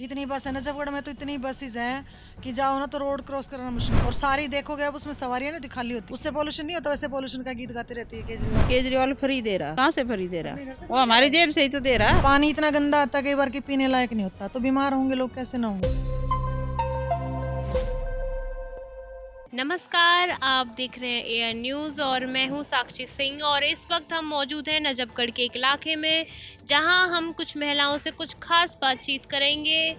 इतनी बस है नजफगढ़ में, तो इतनी बसेस हैं कि जाओ ना तो रोड क्रॉस करना मुश्किल। और सारी देखोगे अब उसमें सवारियां नहीं खाली होती, उससे पोल्यूशन नहीं होता, वैसे पोल्यूशन का गीत गाती रहती है केजरीवाल। केजरीवाल फ्री दे रहा, कहाँ से फ्री दे रहा? वो हमारी जेब से ही तो दे रहा। पानी इतना गंदा आता है कई बार कि पीने लायक नहीं होता, तो बीमार होंगे लोग, कैसे ना होंगे। नमस्कार, आप देख रहे हैं एआर न्यूज़ और मैं हूं साक्षी सिंह। और इस वक्त हम मौजूद हैं नजफगढ़ के एक इलाके में, जहां हम कुछ महिलाओं से कुछ खास बातचीत करेंगे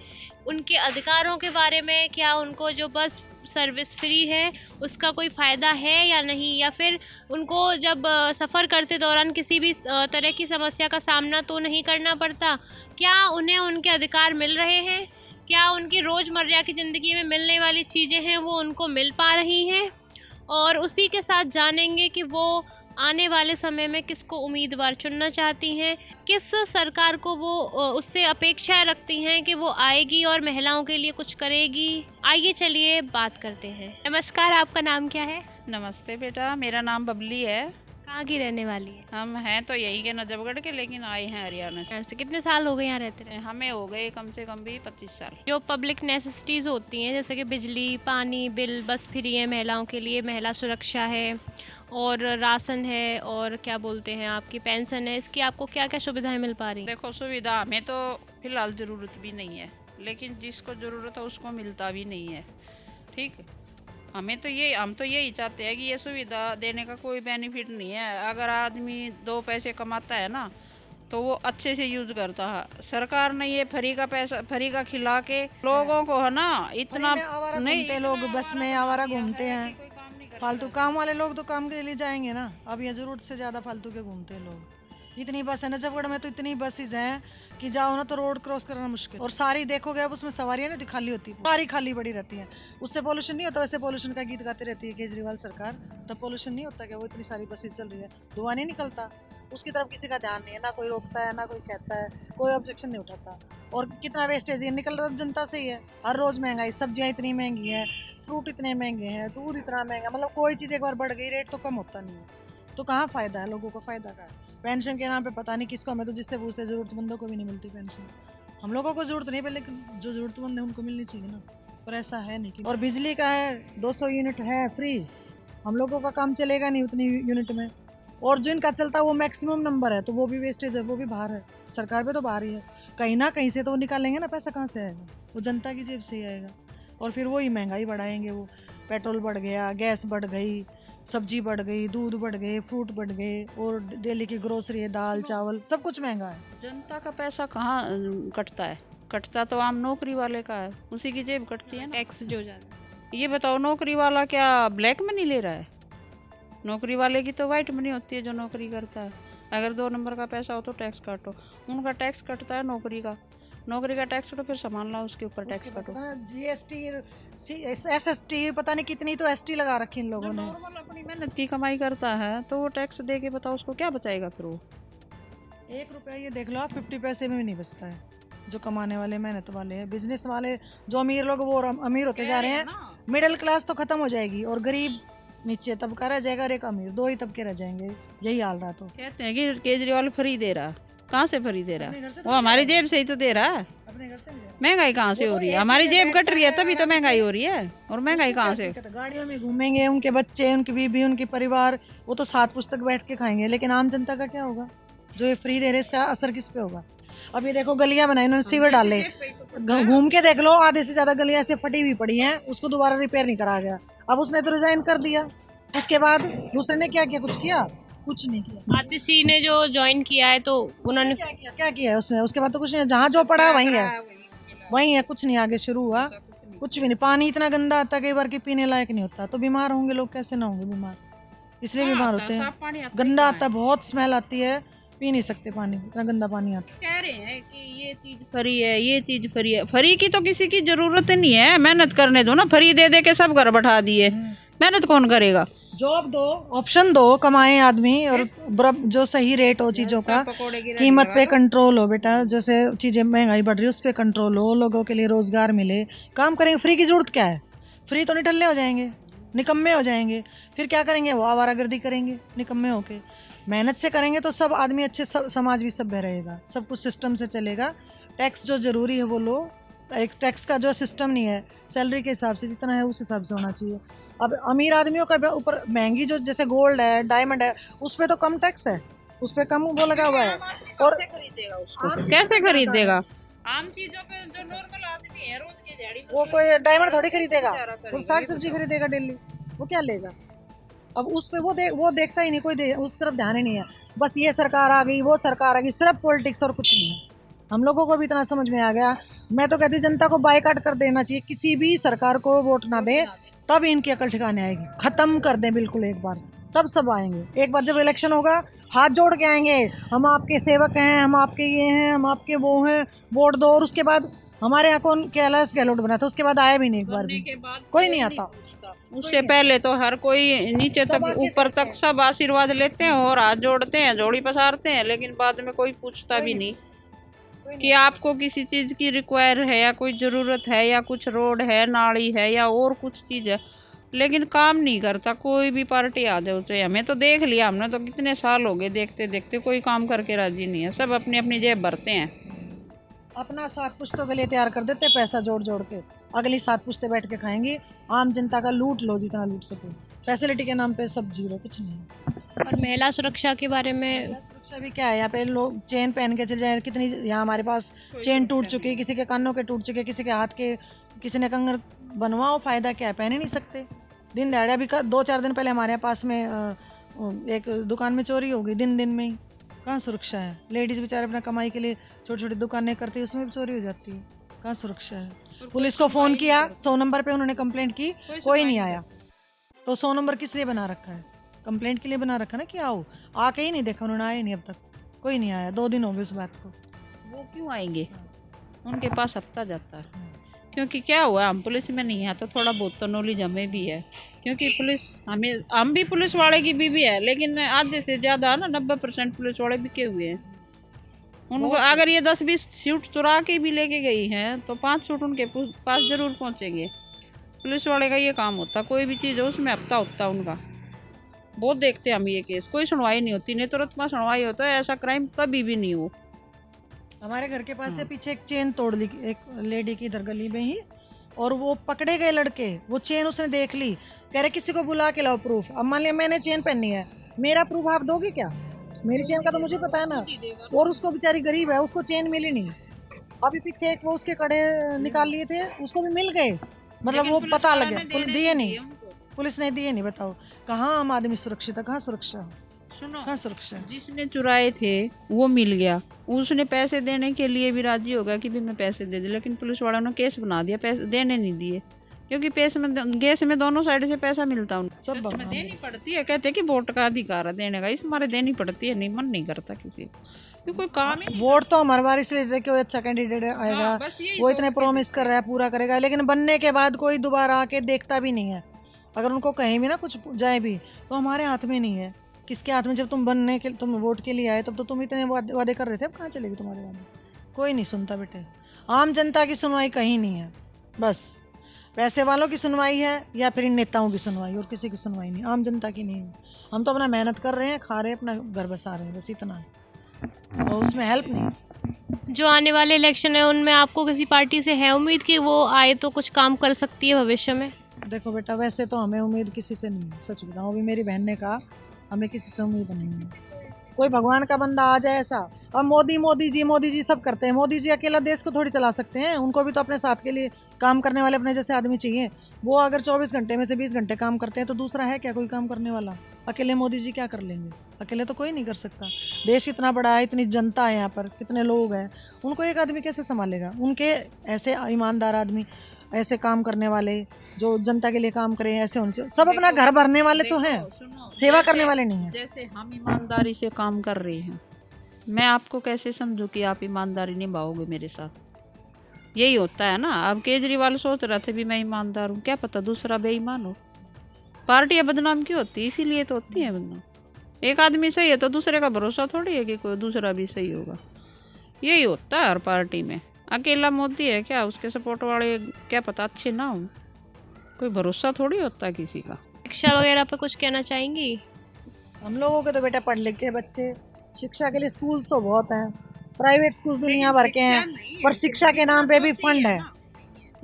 उनके अधिकारों के बारे में। क्या उनको जो बस सर्विस फ्री है उसका कोई फ़ायदा है या नहीं, या फिर उनको जब सफ़र करते दौरान किसी भी तरह की समस्या का सामना तो नहीं करना पड़ता। क्या उन्हें उनके अधिकार मिल रहे हैं, क्या उनकी रोज़मर्रा की ज़िंदगी में मिलने वाली चीज़ें हैं वो उनको मिल पा रही हैं। और उसी के साथ जानेंगे कि वो आने वाले समय में किसको उम्मीदवार चुनना चाहती हैं, किस सरकार को वो उससे अपेक्षाएं रखती हैं कि वो आएगी और महिलाओं के लिए कुछ करेगी। आइए चलिए बात करते हैं। नमस्कार, आपका नाम क्या है? नमस्ते बेटा, मेरा नाम बबली है। कहाँ की रहने वाली है? हम हैं तो यही के नजफगढ़ के, लेकिन आए हैं हरियाणा से। शहर से कितने साल हो गए यहाँ रहते रहे? हमें हो गए कम से कम भी 25 साल। जो पब्लिक नेसेसिटीज़ होती हैं जैसे कि बिजली, पानी, बिल, बस फ्री है महिलाओं के लिए, महिला सुरक्षा है और राशन है और क्या बोलते हैं आपकी पेंशन है, इसकी आपको क्या क्या सुविधाएं मिल पा रही? देखो, सुविधा हमें तो फिलहाल ज़रूरत भी नहीं है, लेकिन जिसको ज़रूरत है उसको मिलता भी नहीं है। ठीक, हम तो यही चाहते हैं कि ये सुविधा देने का कोई बेनिफिट नहीं है। अगर आदमी 2 पैसे कमाता है ना तो वो अच्छे से यूज करता है। सरकार ने ये फ्री का पैसा फ्री का खिला के लोगों को है ना इतना नहीं, लोग बस में आवारा घूमते हैं, फालतू काम वाले लोग तो काम के लिए जाएंगे ना। अब ये जरूरत से ज्यादा फालतू के घूमते हैं लोग। इतनी बस है नजफगढ़ में, तो इतनी बसेस हैं कि जाओ ना तो रोड क्रॉस करना मुश्किल। और सारी देखोगे अब उसमें सवारियां नहीं खाली होती, सारी खाली पड़ी रहती हैं। उससे पोल्यूशन नहीं होता, वैसे पोल्यूशन का गीत गाती रहती है केजरीवाल सरकार। तब पोल्यूशन नहीं होता क्या? वो इतनी सारी बसेस चल रही है, धुआं नहीं निकलता, उसकी तरफ किसी का ध्यान नहीं है, ना कोई रोकता है ना कोई कहता है, कोई ऑब्जेक्शन नहीं उठाता। और कितना वेस्टेज ये निकल रहा जनता से ही है। हर रोज महंगाई, सब्जियां इतनी महंगी हैं, फ्रूट इतने महंगे हैं, दूध इतना महंगा, मतलब कोई चीज़ एक बार बढ़ गई रेट तो कम होता नहीं है। तो कहाँ फ़ायदा है लोगों को? फ़ायदा का है पेंशन के नाम पे पता नहीं किसको, हमें तो जिससे पूछते ज़रूरतमंदों को भी नहीं मिलती पेंशन। हम लोगों को ज़रूरत नहीं है, लेकिन जो ज़रूरतमंद है उनको मिलनी चाहिए ना, पर ऐसा है नहीं कि। और बिजली का है 200 यूनिट है फ्री, हम लोगों का काम चलेगा नहीं उतनी यूनिट में। और जो इनका चलता है वो मैक्सिमम नंबर है, तो वो भी वेस्टेज है, वो भी बाहर है, सरकार पे तो बाहर ही है। कहीं ना कहीं से तो वो निकालेंगे ना, पैसा कहाँ से आएगा? वो जनता की जेब से ही आएगा। और फिर वही महंगाई बढ़ाएंगे, वो पेट्रोल बढ़ गया, गैस बढ़ गई, सब्जी बढ़ गई, दूध बढ़ गए, फ्रूट बढ़ गए, और डेली की ग्रोसरी है, दाल चावल सब कुछ महंगा है। जनता का पैसा कहाँ कटता है? कटता तो आम नौकरी वाले का है, उसी की जेब कटती है ना। टैक्स जो ज़्यादा। ये बताओ, नौकरी वाला क्या ब्लैक मनी ले रहा है? नौकरी वाले की तो वाइट मनी होती है जो नौकरी करता है। अगर 2 नंबर का पैसा हो तो टैक्स काटो, उनका टैक्स कटता है नौकरी का टैक्स कटो, फिर सामान लाओ उसके ऊपर टैक्स काटो। GST SST पता नहीं कितनी तो ST लगा रखी इन लोगों ने। नॉर्मल अपनी मेहनत की कमाई करता है तो वो टैक्स दे के बताओ उसको क्या बचाएगा? फिर वो 1 रुपया ये देख लो आप, 50 पैसे में भी नहीं बचता है। जो कमाने वाले, मेहनत वाले हैं, बिजनेस वाले, जो अमीर लोग वो अमीर होते जा रहे हैं। मिडिल क्लास तो खत्म हो जाएगी और गरीब नीचे तबका रह जाएगा, और एक अमीर, 2 ही तबके रह जाएंगे। यही हाल रहा। तो कहते हैं कि केजरीवाल फ्री दे रहा, कहाँ से फ्री दे रहा? वो हमारी जेब से ही तो दे रहा है। अपने घर से नहीं जाएगा। महंगाई कहाँ से हो रही है? हमारी जेब कट रही है तभी तो महंगाई हो रही है। और महंगाई कहाँ से? गाड़ियों में घूमेंगे, उनके बच्चे, उनकी बीबी, उनकी परिवार, वो तो 7 पुस्तक बैठ के खाएंगे, लेकिन आम जनता का क्या होगा? जो ये फ्री दे रहे इसका असर किस पे होगा? अब ये देखो गलियां बनाई इन्होंने, सीवर डाले, घूम के देख लो, आधे से ज्यादा गलियां ऐसे फटी हुई पड़ी हैं, उसको दोबारा रिपेयर नहीं करा गया। अब उसने तो रिजाइन कर दिया, उसके बाद दूसरे ने क्या किया? कुछ किया? कुछ नहीं किया। आतिशी ने जो ज्वाइन किया है तो उन्होंने क्या किया है उसने? उसके बाद तो कुछ नहीं, जहाँ जो पड़ा वहीं है, वहीं है, कुछ नहीं आगे शुरू हुआ, कुछ भी नहीं। पानी इतना गंदा आता है कई बार कि पीने लायक नहीं होता, तो बीमार होंगे लोग, कैसे ना होंगे बीमार? इसलिए बीमार होते हैं। गंदा आता है, बहुत स्मेल आती है, पी नहीं सकते पानी, इतना गंदा पानी आता है। कह रहे हैं कि ये चीज फ्री है, ये चीज फ्री है। फ्री की तो किसी की जरूरत नहीं है, मेहनत करने दो ना। फ्री दे दे के सब घर बैठा दिए, मेहनत कौन करेगा? जॉब दो, ऑप्शन दो, कमाए आदमी, और जो सही रेट हो चीज़ों का, कीमत पे कंट्रोल हो बेटा। जैसे चीज़ें महंगाई बढ़ रही है उस पर कंट्रोल हो, लोगों के लिए रोज़गार मिले, काम करेंगे। फ्री की ज़रूरत क्या है? फ्री तो निठल्ले हो जाएंगे, निकम्मे हो जाएंगे, फिर क्या करेंगे? वो आवारागर्दी करेंगे निकम्मे होके। मेहनत से करेंगे तो सब आदमी अच्छे, सब समाज भी सभ्य रहेगा, सब कुछ सिस्टम से चलेगा। टैक्स जो ज़रूरी है वो लो, एक टैक्स का जो सिस्टम नहीं है, सैलरी के हिसाब से जितना है उस हिसाब से होना चाहिए। अब अमीर आदमियों का ऊपर महंगी जो जैसे गोल्ड है, डायमंड है, उस पर तो कम टैक्स है, उस पर कम वो लगा हुआ है। और खरीदेगा उसको, कैसे खरीदेगा? आम चीजों पे जो नॉर्मल आदमी है रोज की दिहाड़ी, वो कोई डायमंड थोड़ी खरीदेगा, वो साग सब्जी खरीदेगा डेली, वो क्या लेगा? अब उस पे वो देखता ही नहीं, कोई उस तरफ ध्यान ही नहीं है। बस ये सरकार आ गई, वो सरकार आ गई, सिर्फ पॉलिटिक्स और कुछ नहीं है। हम लोगों को भी इतना समझ में आ गया। मैं तो कहती जनता को बायकॉट कर देना चाहिए, किसी भी सरकार को वोट ना दे, तब इनकी अकल ठिकाने आएगी। खत्म कर दें बिल्कुल एक बार, तब सब आएंगे। एक बार जब इलेक्शन होगा हाथ जोड़ के आएंगे, हम आपके सेवक हैं, हम आपके ये हैं, हम आपके वो हैं, वोट दो। और उसके बाद हमारे यहाँ कौन कैलाश गहलोत बना था, उसके बाद आया भी नहीं, एक बार भी कोई नहीं आता। उससे पहले तो हर कोई नीचे तक ऊपर तक सब आशीर्वाद लेते हैं और हाथ जोड़ते हैं, जोड़ी पसारते हैं, लेकिन बाद में कोई पूछता भी नहीं कि आपको किसी चीज़ की रिक्वायर है या कोई ज़रूरत है या कुछ रोड है, नाली है या और कुछ चीज़ है, लेकिन काम नहीं करता कोई भी पार्टी आ जाओ। तो हमें तो देख लिया, हमने तो कितने साल हो गए देखते देखते, कोई काम करके राजी नहीं है, सब अपनी अपनी जेब भरते हैं। अपना 7 पुश्तों के लिए तैयार कर देते पैसा जोड़ जोड़ के, अगली 7 पुश्तें बैठ के खाएंगी। आम जनता का लूट लो जितना लूट सको, फैसिलिटी के नाम पे सब जीरो, कुछ नहीं है। और महिला सुरक्षा के बारे में? सुरक्षा भी क्या है, यहाँ पे लोग चेन पहन के चले जाए, कितनी यहाँ हमारे पास चेन टूट चुकी है, किसी के कानों के टूट चुके, किसी के हाथ के, किसी ने कंगन बनवाओ, फायदा क्या है? पहन ही नहीं सकते। दिन दहाड़े अभी 2-4 दिन पहले हमारे पास में एक दुकान में चोरी हो गई, दिन में ही। कहाँ सुरक्षा है? लेडीज़ बेचारे अपना कमाई के लिए छोटी छोटी दुकानें करती है, उसमें भी चोरी हो जाती है, कहाँ सुरक्षा है? पुलिस को फ़ोन किया, 100 नंबर पे उन्होंने कंप्लेंट की, कोई नहीं आया। तो 100 नंबर किस लिए बना रखा है? कंप्लेंट के लिए बना रखा ना कि आओ, आके ही नहीं देखा उन्होंने, आए नहीं अब तक, कोई नहीं आया। 2 दिन हो गए उस बात को। वो क्यों आएंगे? उनके पास हफ्ता जाता है, क्योंकि क्या हुआ, हम पुलिस में नहीं है तो थोड़ा बहुत तो नॉलेज हमें भी है, क्योंकि पुलिस हम भी पुलिस वाले की भी है, लेकिन आधे से ज़्यादा ना 90% पुलिस वाले बिके हुए हैं। उनको अगर ये 10-20 सूट चुरा के भी लेके गई हैं तो 5 सूट उनके पास ज़रूर पहुंचेंगे। पुलिस वाले का ये काम होता, कोई भी चीज़ है उसमें हफ्ता होता उनका। बहुत देखते हैं हम ये केस, कोई सुनवाई नहीं होती, नहीं तुरंत में सुनवाई होता है, ऐसा क्राइम कभी भी नहीं हो। हमारे घर के पास से पीछे एक चेन तोड़ ली एक लेडी की, इधर गली में ही, और वो पकड़े गए लड़के। वो चेन उसने देख ली, कह रहे किसी को बुला के लाओ प्रूफ। अब मान लिया मैंने चेन पहनी है, मेरा प्रूफ आप दोगे क्या? मेरी चेन का तो मुझे पता है ना। और उसको बेचारी गरीब है, उसको चेन मिली नहीं। अभी पीछे एक वो उसके कड़े निकाल लिए थे, उसको भी मिल गए, मतलब वो पता लग गया, दिए नहीं, पुलिस ने दिए नहीं। बताओ कहाँ आम आदमी सुरक्षित है, कहाँ सुरक्षा? सुनो, कहाँ सुरक्षा? जिसने चुराए थे वो मिल गया, उसने पैसे देने के लिए भी राजी होगा कि भी मैं पैसे दे दूं, लेकिन पुलिस वालों ने केस बना दिया, पैसे देने नहीं दिए, क्योंकि गैस में दोनों साइड से पैसा मिलता है, सब देनी पड़ती है। कहते हैं कि वोट का अधिकार है देने का, इस हमारे देनी पड़ती है, नहीं मन नहीं करता किसी को, कोई काम ही। वोट तो हमारे बार इसलिए देते कि अच्छा कैंडिडेट आएगा, वो इतने प्रॉमिस कर रहा है, पूरा करेगा, लेकिन बनने के बाद कोई दोबारा आके देखता भी नहीं है। अगर उनको कहीं भी ना कुछ जाए भी तो हमारे हाथ में नहीं है, किसके हाथ में? जब तुम वोट के लिए आए तब तो तुम इतने वादे कर रहे थे, अब कहाँ चलेगी तुम्हारे वादे? कोई नहीं सुनता बेटे। आम जनता की सुनवाई कहीं नहीं है, बस पैसे वालों की सुनवाई है या फिर इन नेताओं की सुनवाई, और किसी की सुनवाई नहीं, आम जनता की नहीं है। हम तो अपना मेहनत कर रहे हैं, खा रहे हैं, अपना घर बसा रहे हैं, बस इतना है, और उसमें हेल्प नहीं। जो आने वाले इलेक्शन है उनमें आपको किसी पार्टी से है उम्मीद कि वो आए तो कुछ काम कर सकती है भविष्य में? देखो बेटा, वैसे तो हमें उम्मीद किसी से नहीं है, सच बताऊँ। अभी मेरी बहन ने कहा हमें किसी से उम्मीद नहीं है, कोई भगवान का बंदा आ जाए ऐसा। अब मोदी जी सब करते हैं, मोदी जी अकेला देश को थोड़ी चला सकते हैं, उनको भी तो अपने साथ के लिए काम करने वाले अपने जैसे आदमी चाहिए। वो अगर 24 घंटे में से 20 घंटे काम करते हैं तो दूसरा है क्या कोई काम करने वाला? अकेले मोदी जी क्या कर लेंगे? अकेले तो कोई नहीं कर सकता। देश कितना बड़ा है, इतनी जनता है यहाँ पर, कितने लोग हैं, उनको एक आदमी कैसे संभालेगा? उनके ऐसे ईमानदार आदमी, ऐसे काम करने वाले जो जनता के लिए काम करें, ऐसे होने चाहिए। सब अपना घर भरने वाले तो हैं, सेवा करने वाले नहीं हैं। जैसे हम ईमानदारी से काम कर रहे हैं, मैं आपको कैसे समझूं कि आप ईमानदारी निभाओगे मेरे साथ? यही होता है ना। अब केजरीवाल सोच रहे थे भी मैं ईमानदार हूँ, क्या पता दूसरा बेईमान हो। पार्टियां बदनाम क्यों होती है? इसीलिए तो होती हैं बदनाम। एक आदमी सही है तो दूसरे का भरोसा थोड़ी है कि कोई दूसरा भी सही होगा। यही होता है हर पार्टी में। अकेला मोदी है क्या, उसके सपोर्ट वाले क्या पता अच्छे ना हो, कोई भरोसा थोड़ी होता है किसी का। शिक्षा वगैरह पे कुछ कहना चाहेंगी? हम लोगों के तो बेटा पढ़ लिख के बच्चे, शिक्षा के लिए स्कूल्स तो बहुत हैं, प्राइवेट स्कूल्स दुनिया भर के हैं, पर शिक्षा के नाम पे भी फंड है,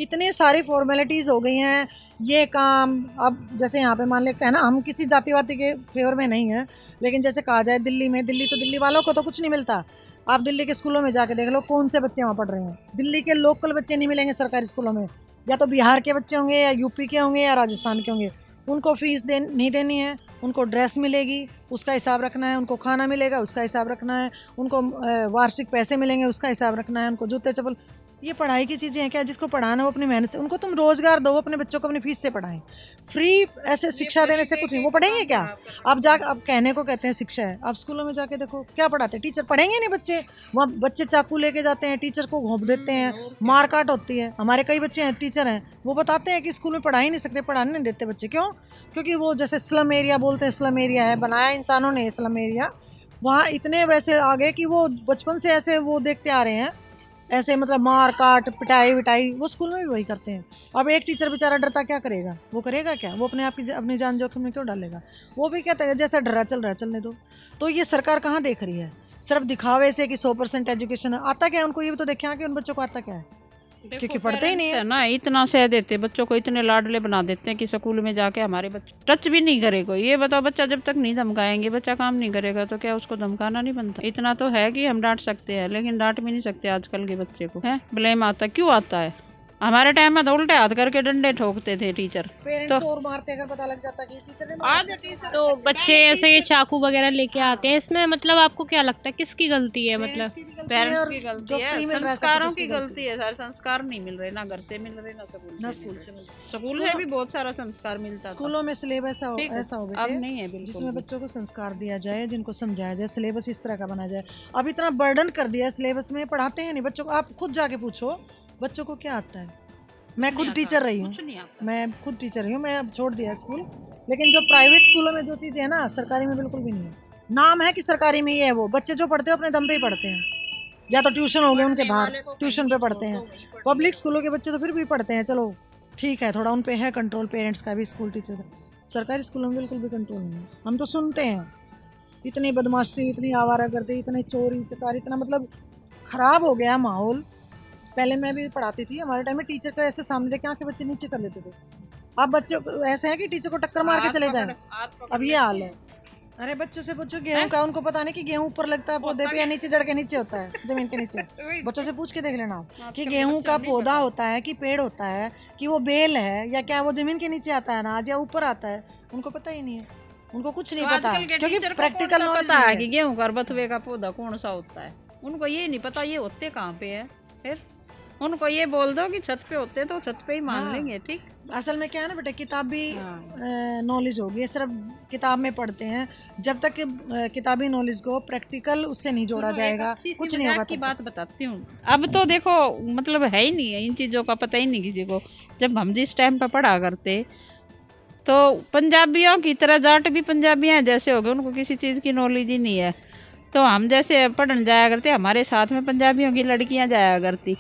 इतने सारी फॉर्मेलिटीज़ हो गई हैं, ये काम। अब जैसे यहाँ पे मान ले है ना, हम किसी जातिवादी के फेवर में नहीं है, लेकिन जैसे कहा जाए दिल्ली में, दिल्ली तो दिल्ली वालों को तो कुछ नहीं मिलता। आप दिल्ली के स्कूलों में जाके देख लो कौन से बच्चे वहाँ पढ़ रहे हैं। दिल्ली के लोकल बच्चे नहीं मिलेंगे सरकारी स्कूलों में, या तो बिहार के बच्चे होंगे, या यूपी के होंगे, या राजस्थान के होंगे। उनको फीस नहीं देनी है, उनको ड्रेस मिलेगी उसका हिसाब रखना है, उनको खाना मिलेगा उसका हिसाब रखना है, उनको वार्षिक पैसे मिलेंगे उसका हिसाब रखना है, उनको जूते चप्पल। ये पढ़ाई की चीज़ें हैं क्या? जिसको पढ़ाना वो अपनी मेहनत से, उनको तुम रोज़गार दो, अपने बच्चों को अपनी फीस से पढ़ाएं। फ्री ऐसे शिक्षा देने से कुछ नहीं, वो पढ़ेंगे क्या? अब कहने को कहते हैं शिक्षा है, आप स्कूलों में जाके देखो क्या पढ़ाते हैं? टीचर पढ़ेंगे नहीं बच्चे। वहाँ बच्चे चाकू लेके जाते हैं, टीचर को घोंप देते हैं, मार काट होती है। हमारे कई बच्चे हैं टीचर हैं, वो बताते हैं कि स्कूल में पढ़ा ही नहीं सकते, पढ़ाने नहीं देते बच्चे। क्यों? क्योंकि वो जैसे स्लम एरिया बोलते हैं, स्लम एरिया है, बनाया इंसानों ने स्लम एरिया। वहाँ इतने वैसे आ गए कि वो बचपन से ऐसे वो देखते आ रहे हैं, ऐसे मतलब मार काट पिटाई विटाई, वो स्कूल में भी वही करते हैं। अब एक टीचर बेचारा डरता क्या करेगा? वो करेगा क्या? वो अपने आप की अपनी जान जोखिम में क्यों डालेगा? वो भी कहता है जैसा डरा चल रहा है चलने दो। तो ये सरकार कहाँ देख रही है? सिर्फ दिखावे से कि 100% एजुकेशन आता क्या है उनको, ये भी तो देखें कि उन बच्चों को आता क्या है, क्योंकि पढ़ते ही नहीं है ना। इतना सह देते बच्चों को, इतने लाडले बना देते हैं कि स्कूल में जाके हमारे बच्चे टच भी नहीं करे कोई। ये बताओ, बच्चा जब तक नहीं धमकाएंगे, बच्चा काम नहीं करेगा तो क्या उसको धमकाना नहीं बनता? इतना तो है कि हम डांट सकते हैं, लेकिन डांट भी नहीं सकते आजकल के बच्चे को। है ब्लेम आता, क्यों आता है? हमारे टाइम में तो उल्टे हाथ करके डंडे ठोकते थे टीचर, तो और मारते अगर पता लग जाता कि टीचर ने मारा। तो बच्चे ऐसे ये चाकू वगैरह लेके आते हैं, इसमें मतलब आपको क्या लगता है किसकी गलती है? मतलब पेरेंट्स की गलती है, संस्कारों की गलती है। सारे संस्कार नहीं मिल रहे, ना घर से मिल रहे, ना स्कूल से। स्कूल से भी बहुत सारा संस्कार मिलता है। स्कूलों में सिलेबस ऐसा हो गया अब नहीं है बिल्कुल, जिसमें बच्चों को संस्कार दिया जाए, जिनको समझाया जाए, सिलेबस इस तरह का बनाया जाए। अब इतना बर्डन कर दिया है सिलेबस में, पढ़ाते हैं नहीं बच्चों को। आप खुद जाके पूछो बच्चों को क्या आता है। मैं खुद टीचर रही हूँ, मैं अब छोड़ दिया स्कूल, लेकिन जो प्राइवेट स्कूलों में जो चीज़ें है ना, सरकारी में बिल्कुल भी नहीं है। नाम है कि सरकारी में ही है, वो बच्चे जो पढ़ते हैं अपने दम पे ही पढ़ते हैं, या तो ट्यूशन हो गए उनके बाहर, ट्यूशन पे पढ़ते हैं। पब्लिक स्कूलों के बच्चे तो फिर भी पढ़ते हैं, चलो ठीक है, थोड़ा उन पे है कंट्रोल पेरेंट्स का भी, स्कूल टीचर। सरकारी स्कूलों में बिल्कुल भी कंट्रोल नहीं है। हम तो सुनते हैं इतनी बदमाशी, इतनी आवारागर्दी, इतने चोरी चकारी, इतना मतलब ख़राब हो गया माहौल। पहले मैं भी पढ़ाती थी, हमारे टाइम में टीचर को ऐसे सामने देखे आके बच्चे नीचे कर लेते थे। अब बच्चे ऐसे हैं कि टीचर को टक्कर मार के चले जाएं। अब ये हाल है। अरे बच्चों से पूछो गेहूं का, उनको पता नहीं कि गेहूं ऊपर लगता है पौधे पे या नीचे जड़ के नीचे होता है, जमीन के नीचे। बच्चों से पूछ के देख लेना आप कि गेहूं का पौधा होता है कि पेड़ होता है कि वो बेल है, या क्या वो जमीन के नीचे आता है अनाज, या ऊपर आता है। उनको पता ही नहीं है, उनको कुछ नहीं पता, क्योंकि प्रैक्टिकल नॉलेज है कि गेहूं का बथुए का पौधा कौन सा होता है। उनको ये नहीं पता ये होते कहाँ पे है। फिर उनको ये बोल दो कि छत पे होते तो छत पे ही मान लेंगे। ठीक, असल में क्या है ना बेटा, किताब भी नॉलेज होगी, सिर्फ किताब में पढ़ते हैं। जब तक किताबी नॉलेज को प्रैक्टिकल उससे नहीं जोड़ा जाएगा, कुछ नहीं होगा। की बात बताती हूँ, अब तो देखो मतलब है ही नहीं है, इन चीज़ों का पता ही नहीं किसी को। जब हम जिस टाइम पर पढ़ा करते तो पंजाबियों की तरह, जाट भी पंजाबियाँ जैसे हो गए, उनको किसी चीज़ की नॉलेज ही नहीं है। तो हम जैसे पढ़ने जाया करते, हमारे साथ में पंजाबियों की लड़कियाँ जाया करती,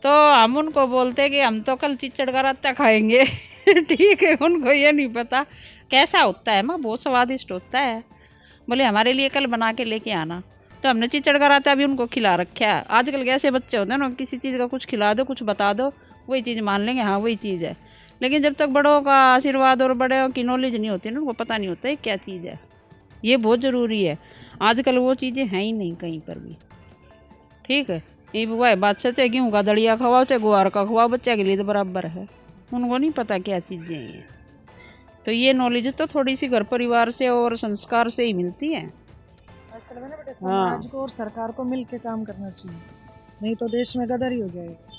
तो हम उनको बोलते कि हम तो कल चिचड़ का रायता खाएंगे। ठीक है, उनको ये नहीं पता कैसा होता है। माँ बहुत स्वादिष्ट होता है, बोले हमारे लिए कल बना के लेके आना। तो हमने चिचड़ का रायता भी उनको खिला रखा है। आजकल के ऐसे बच्चे होते हैं ना, किसी चीज़ का कुछ खिला दो, कुछ बता दो, वही चीज़ मान लेंगे, हाँ वही चीज़ है। लेकिन जब तक बड़ों का आशीर्वाद और बड़ों की नॉलेज नहीं होती ना, उनको पता नहीं होता है क्या चीज़ है। ये बहुत ज़रूरी है। आजकल वो चीज़ें हैं ही नहीं कहीं पर भी। ठीक है, ये वह बात सच है, गेहूँ का दलिया खवाओ चाहे गुआर का खवाओ, बच्चे के लिए तो बराबर है। उनको नहीं पता क्या चीज़ें हैं। तो ये नॉलेज तो थोड़ी सी घर परिवार से और संस्कार से ही मिलती है। असल में ना बेटा, समाज को और सरकार को मिल के काम करना चाहिए, नहीं तो देश में गदर ही हो जाएगा।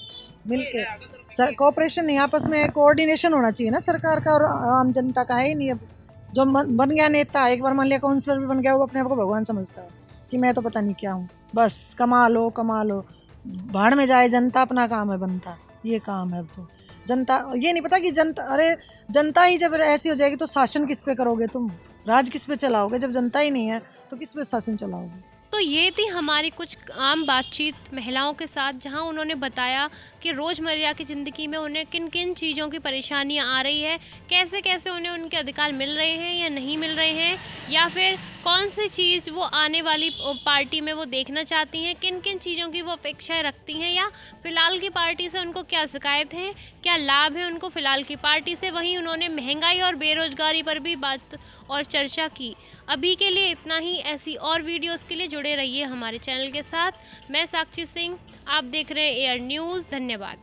मिल के कोऑपरेशन नहीं, आपस में कोऑर्डिनेशन होना चाहिए ना सरकार का और आम जनता का। है ही नहीं। अब जो बन गया नेता, एक बार मान लिया काउंसलर भी बन गया, वो अपने आप को भगवान समझता है कि मैं तो पता नहीं क्या हूँ, बस कमा लो कमा लो, भाड़ में जाए जनता, अपना काम है बनता। ये काम है। अब तो जनता ये नहीं पता कि जनता, अरे जनता ही जब ऐसी हो जाएगी तो शासन किस पे करोगे तुम, राज किस पे चलाओगे? जब जनता ही नहीं है तो किस पे शासन चलाओगे? तो ये थी हमारी कुछ आम बातचीत महिलाओं के साथ, जहां उन्होंने बताया कि रोज़मर्रा की ज़िंदगी में उन्हें किन किन चीज़ों की परेशानियां आ रही है, कैसे कैसे उन्हें उनके अधिकार मिल रहे हैं या नहीं मिल रहे हैं, या फिर कौन सी चीज़ वो आने वाली पार्टी में वो देखना चाहती हैं, किन किन चीज़ों की वो अपेक्षाएं रखती हैं, या फ़िलहाल की पार्टी से उनको क्या शिकायत है, क्या लाभ है उनको फ़िलहाल की पार्टी से। वहीं उन्होंने महंगाई और बेरोज़गारी पर भी बात और चर्चा की। अभी के लिए इतना ही। ऐसी और वीडियोस के लिए जुड़े रहिए हमारे चैनल के साथ। मैं साक्षी सिंह, आप देख रहे हैं AR न्यूज़। धन्यवाद।